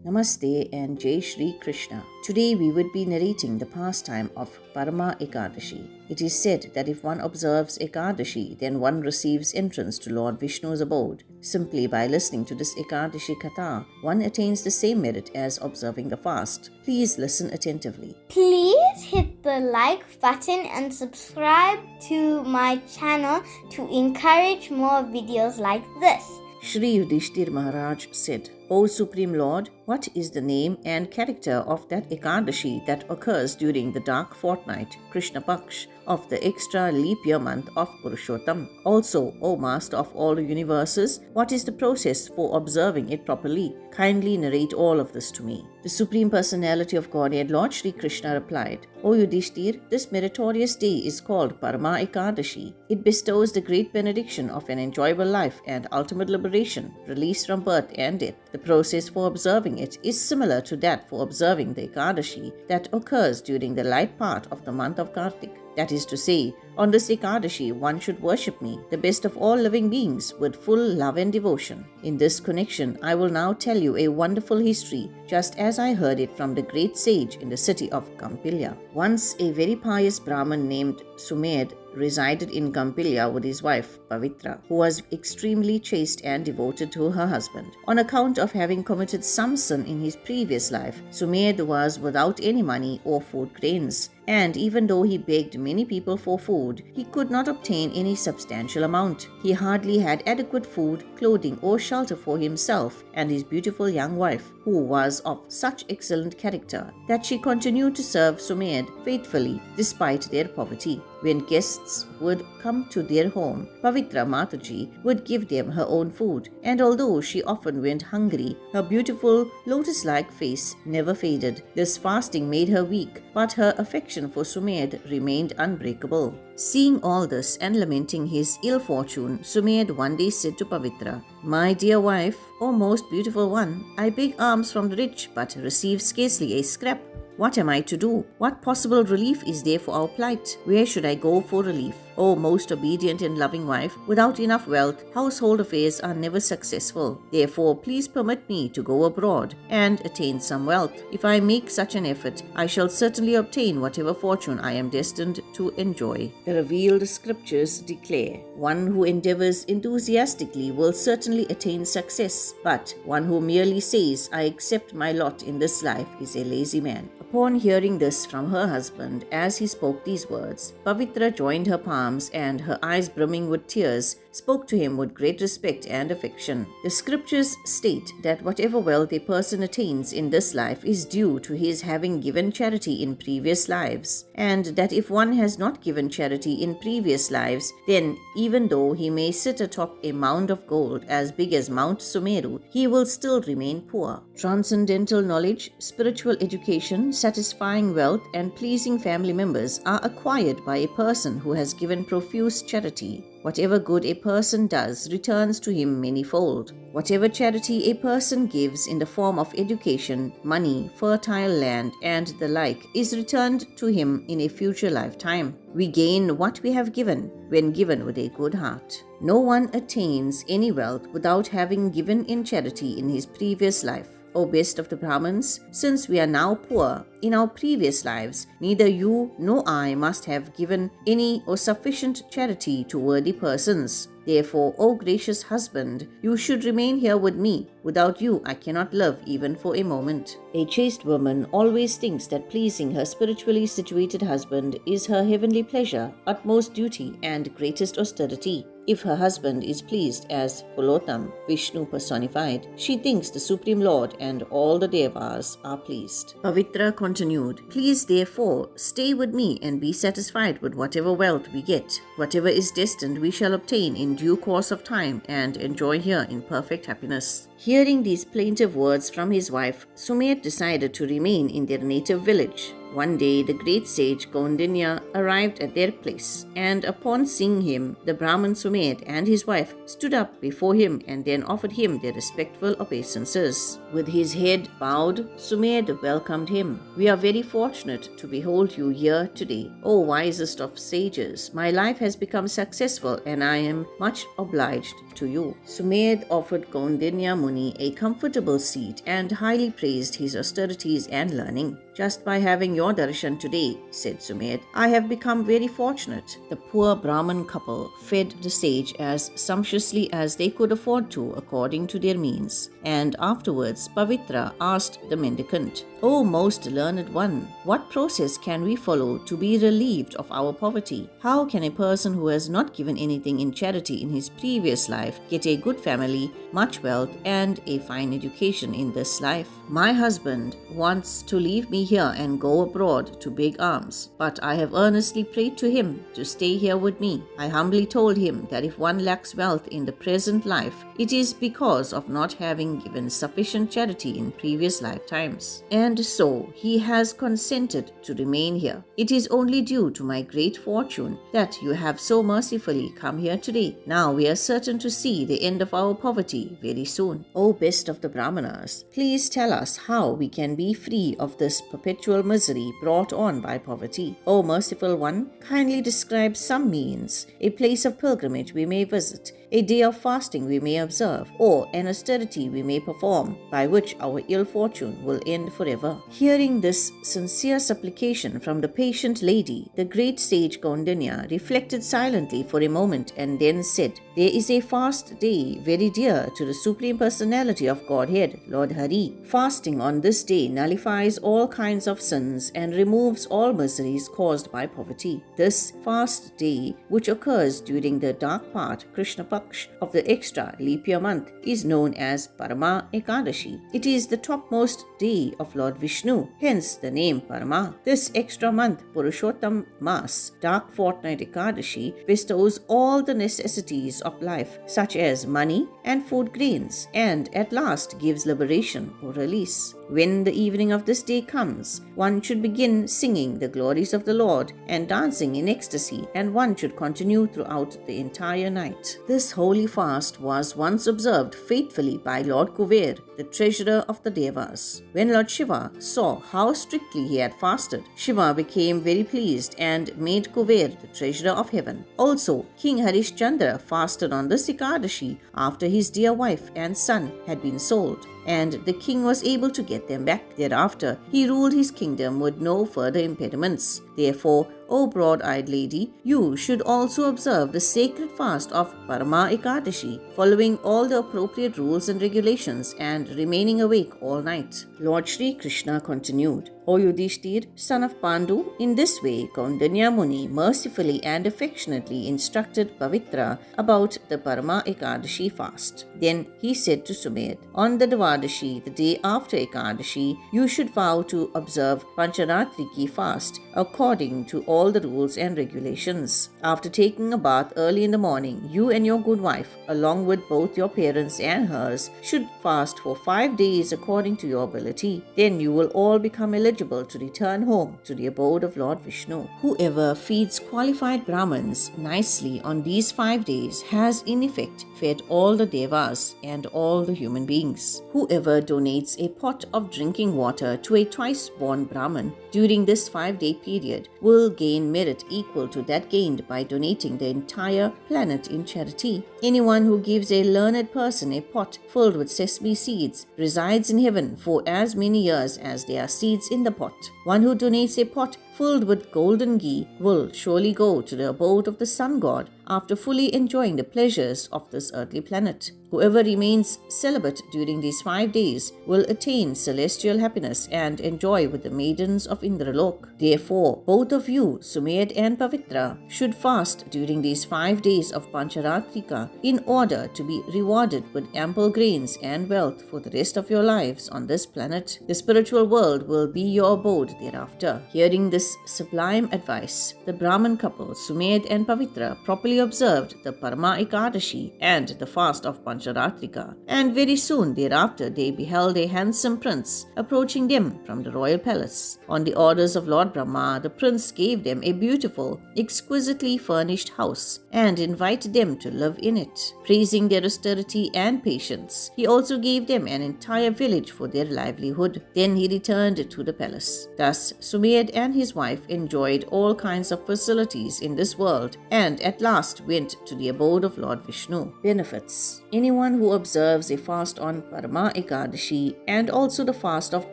Namaste and Jai Shri Krishna. Today we would be narrating the pastime of Paramaa Ekadashi. It is said that if one observes Ekadashi, then one receives entrance to Lord Vishnu's abode. Simply by listening to this ekadashikatha, one attains the same merit as observing the fast. Please listen attentively. Please hit the like button and subscribe to my channel to encourage more videos like this. Shri Yudhishthir Maharaj said, O Supreme Lord, what is the name and character of that Ekadashi that occurs during the dark fortnight, Krishna Paksh, of the extra leap year month of Purushottam? Also, O Master of all universes, what is the process for observing it properly? Kindly narrate all of this to me. The Supreme Personality of Godhead, Lord Shri Krishna, replied, O Yudhishthir, this meritorious day is called Paramaa Ekadashi. It bestows the great benediction of an enjoyable life and ultimate liberation, release from birth and death. The process for observing it is similar to that for observing the Ekadashi that occurs during the light part of the month of Kartik. That is to say, on this Ekadashi, one should worship me, the best of all living beings, with full love and devotion. In this connection, I will now tell you a wonderful history, just as I heard it from the great sage in the city of Kampilya. Once a very pious Brahmin named Sumed resided in Kampilya with his wife, Pavitra, who was extremely chaste and devoted to her husband. On account of having committed some sin in his previous life, Sumed was without any money or food grains, and even though he begged many people for food, he could not obtain any substantial amount. He hardly had adequate food, clothing, or shelter for himself and his beautiful young wife, who was of such excellent character that she continued to serve Sumed faithfully despite their poverty. When guests would come to their home, Pavitra Mataji would give them her own food, and although she often went hungry, her beautiful lotus-like face never faded. This fasting made her weak, but her affection for Sumed remained unbreakable. Seeing all this and lamenting his ill fortune, Sumed one day said to Pavitra, My dear wife, O most beautiful one, I beg alms from the rich, but receive scarcely a scrap. What am I to do? What possible relief is there for our plight? Where should I go for relief? O most obedient and loving wife, without enough wealth, household affairs are never successful. Therefore, please permit me to go abroad and attain some wealth. If I make such an effort, I shall certainly obtain whatever fortune I am destined to enjoy. The revealed scriptures declare, one who endeavors enthusiastically will certainly attain success, but one who merely says, I accept my lot in this life is a lazy man. Upon hearing this from her husband, as he spoke these words, Pavitra joined her palms and, her eyes brimming with tears, spoke to him with great respect and affection. The scriptures state that whatever wealth a person attains in this life is due to his having given charity in previous lives, and that if one has not given charity in previous lives, then even though he may sit atop a mound of gold as big as Mount Sumeru, he will still remain poor. Transcendental knowledge, spiritual education, satisfying wealth, and pleasing family members are acquired by a person who has given profuse charity. Whatever good a person does returns to him manyfold. Whatever charity a person gives in the form of education, money, fertile land, and the like is returned to him in a future lifetime. We gain what we have given when given with a good heart. No one attains any wealth without having given in charity in his previous life. O best of the Brahmins, since we are now poor in our previous lives, neither you nor I must have given any or sufficient charity to worthy persons. Therefore, O gracious husband, you should remain here with me. Without you, I cannot live even for a moment. A chaste woman always thinks that pleasing her spiritually situated husband is her heavenly pleasure, utmost duty, and greatest austerity. If her husband is pleased as Purushottam, Vishnu personified, she thinks the Supreme Lord and all the Devas are pleased. Pavitra continued, Please therefore stay with me and be satisfied with whatever wealth we get. Whatever is destined we shall obtain in due course of time and enjoy here in perfect happiness. Hearing these plaintive words from his wife, Sumed decided to remain in their native village. One day, the great sage Kaundinya arrived at their place, and upon seeing him, the Brahmin Sumed and his wife stood up before him and then offered him their respectful obeisances. With his head bowed, Sumed welcomed him. We are very fortunate to behold you here today. O wisest of sages, my life has become successful and I am much obliged to you. Sumed offered Kaundinya Muni a comfortable seat and highly praised his austerities and learning. Just by having your darshan today, said Sumed, I have become very fortunate. The poor Brahmin couple fed the sage as sumptuously as they could afford to according to their means, and afterwards Pavitra asked the mendicant, O most learned one, what process can we follow to be relieved of our poverty? How can a person who has not given anything in charity in his previous life get a good family, much wealth, and a fine education in this life? My husband wants to leave me here and go abroad to beg alms, but I have earnestly prayed to him to stay here with me. I humbly told him that if one lacks wealth in the present life, it is because of not having given sufficient charity in previous lifetimes. And so he has consented to remain here. It is only due to my great fortune that you have so mercifully come here today. Now we are certain to see the end of our poverty very soon. O best of the Brahmanas, please tell us how we can be free of this perpetual misery brought on by poverty. O merciful one, kindly describe some means, a place of pilgrimage we may visit, a day of fasting we may observe, or an austerity we may perform, by which our ill fortune will end forever. Hearing this sincere supplication from the patient lady, the great sage Kaundinya reflected silently for a moment and then said, There is a fast day very dear to the Supreme Personality of Godhead, Lord Hari. Fasting on this day nullifies all kinds of sins and removes all miseries caused by poverty. This fast day, which occurs during the dark part, Krishna Paksh, of the extra leap year month, is known as Paramaa Ekadashi. It is the topmost day of Lord Vishnu, hence the name Paramaa. This extra month, Purushottam Maas, dark fortnight Ekadashi, bestows all the necessities of life, such as money and food grains, and at last gives liberation or release. When the evening of this day comes, one should begin singing the glories of the Lord and dancing in ecstasy, and one should continue throughout the entire night. This holy fast was once observed faithfully by Lord Kuber, the treasurer of the Devas. When Lord Shiva saw how strictly he had fasted, Shiva became very pleased and made Kuber the treasurer of heaven. Also, King Harishchandra fasted on this Ekadashi after his dear wife and son had been sold, and the king was able to get them back. Thereafter, he ruled his kingdom with no further impediments. Therefore, O broad-eyed lady, you should also observe the sacred fast of Paramaa Ekadashi, following all the appropriate rules and regulations and remaining awake all night. Lord Sri Krishna continued, O Yudhishthir, son of Pandu, in this way Kaundinya Muni mercifully and affectionately instructed Pavitra about the Paramaa Ekadashi fast. Then he said to Sumed, On the Dvadashi, the day after Ekadashi, you should vow to observe Pancharatriki fast according to all the rules and regulations. After taking a bath early in the morning, you and your good wife, along with both your parents and hers, should fast for 5 days according to your ability. Then you will all become eligible to return home to the abode of Lord Vishnu. Whoever feeds qualified Brahmins nicely on these 5 days has in effect fed all the devas and all the human beings. Whoever donates a pot of drinking water to a twice-born Brahmin during this 5-day period will gain merit equal to that gained by donating the entire planet in charity. Anyone who gives a learned person a pot filled with sesame seeds resides in heaven for as many years as there are seeds in the pot. One who donates a pot filled with golden ghee will surely go to the abode of the sun god after fully enjoying the pleasures of this earthly planet. Whoever remains celibate during these 5 days will attain celestial happiness and enjoy with the maidens of Indralok. Therefore, both of you, Sumed and Pavitra, should fast during these 5 days of Pancharatrika in order to be rewarded with ample grains and wealth for the rest of your lives on this planet. The spiritual world will be your abode thereafter. Hearing this sublime advice, the Brahmin couple, Sumed and Pavitra, properly observed the Paramaa Ekadashi and the fast of Pancharatrika, and very soon thereafter they beheld a handsome prince approaching them from the royal palace. On the orders of Lord Brahma, the prince gave them a beautiful, exquisitely furnished house and invited them to live in it. Praising their austerity and patience, he also gave them an entire village for their livelihood. Then he returned to the palace. Thus, Sumed and his wife enjoyed all kinds of facilities in this world and at last went to the abode of Lord Vishnu. Benefits. Anyone who observes a fast on Paramaa Ekadashi and also the fast of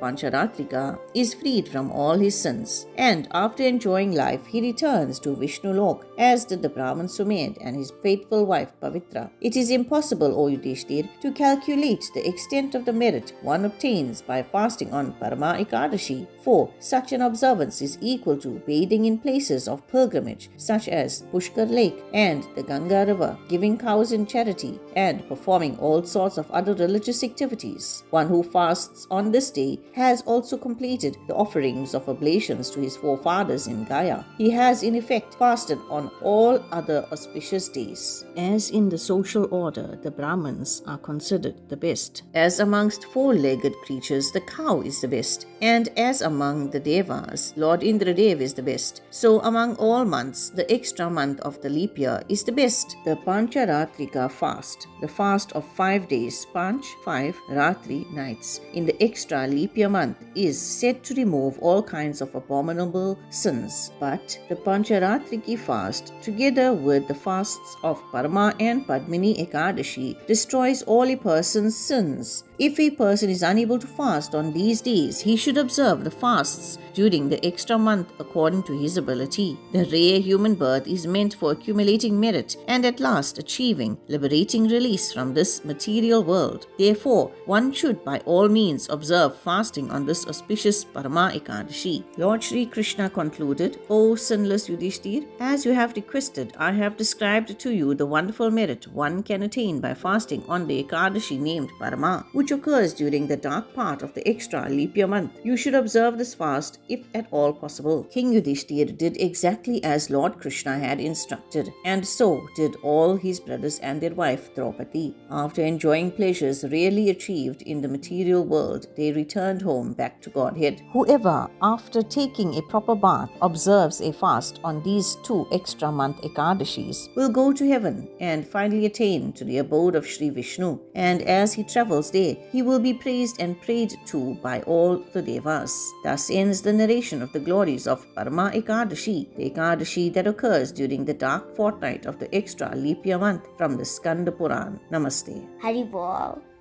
Pancharatrika is freed from all his sins, and after enjoying life he returns to Vishnu Lok, as did the Brahman Sumed and his faithful wife Pavitra. It is impossible, O Yudhishthir, to calculate the extent of the merit one obtains by fasting on Paramaa Ekadashi, for such an observance is equal to bathing in places of pilgrimage such as Pushkar Lake and the Ganga River, giving cows in charity, and performing all sorts of other religious activities. One who fasts on this day has also completed the offerings of oblations to his forefathers in Gaya. He has in effect fasted on all other auspicious days. As in the social order, the Brahmins are considered the best. As amongst four-legged creatures, the cow is the best, and as among the Devas, Lord Indradev is the best. So among all months, the extra month of the leap year is the best. The Pancharatrika fast, the fast of 5 days, Panch, 5, Ratri, nights, in the extra leap year month is said to remove all kinds of abominable sins. But the Pancharatriki fast, together with the fasts of Paramaa and Padmini Ekadashi, destroys all a person's sins. If a person is unable to fast on these days, he should observe the fasts during the extra month according to his ability. The rare human birth is meant for accumulating merit and at last achieving liberating release from this material world. Therefore, one should by all means observe fasting on this auspicious Paramaa Ekadashi. Lord Sri Krishna concluded, O sinless Yudhishthir, as you have requested, I have described to you the wonderful merit one can attain by fasting on the Ekadashi named Paramaa, which occurs during the dark part of the extra leap year month. You should observe this fast if at all possible. King Yudhishthir did exactly as Lord Krishna had instructed, and so did all his brothers and their wife Tirupathi. After enjoying pleasures rarely achieved in the material world, they returned home back to Godhead. Whoever, after taking a proper bath, observes a fast on these 2 extra month Ekadashis will go to heaven and finally attain to the abode of Sri Vishnu, and as he travels there, he will be praised and prayed to by all the Devas. Thus ends the narration of the glories of Paramaa Ekadashi, the Ekadashi that occurs during the dark fortnight of the extra leap year month, from the Skanda Puran. Namaste. Haribol.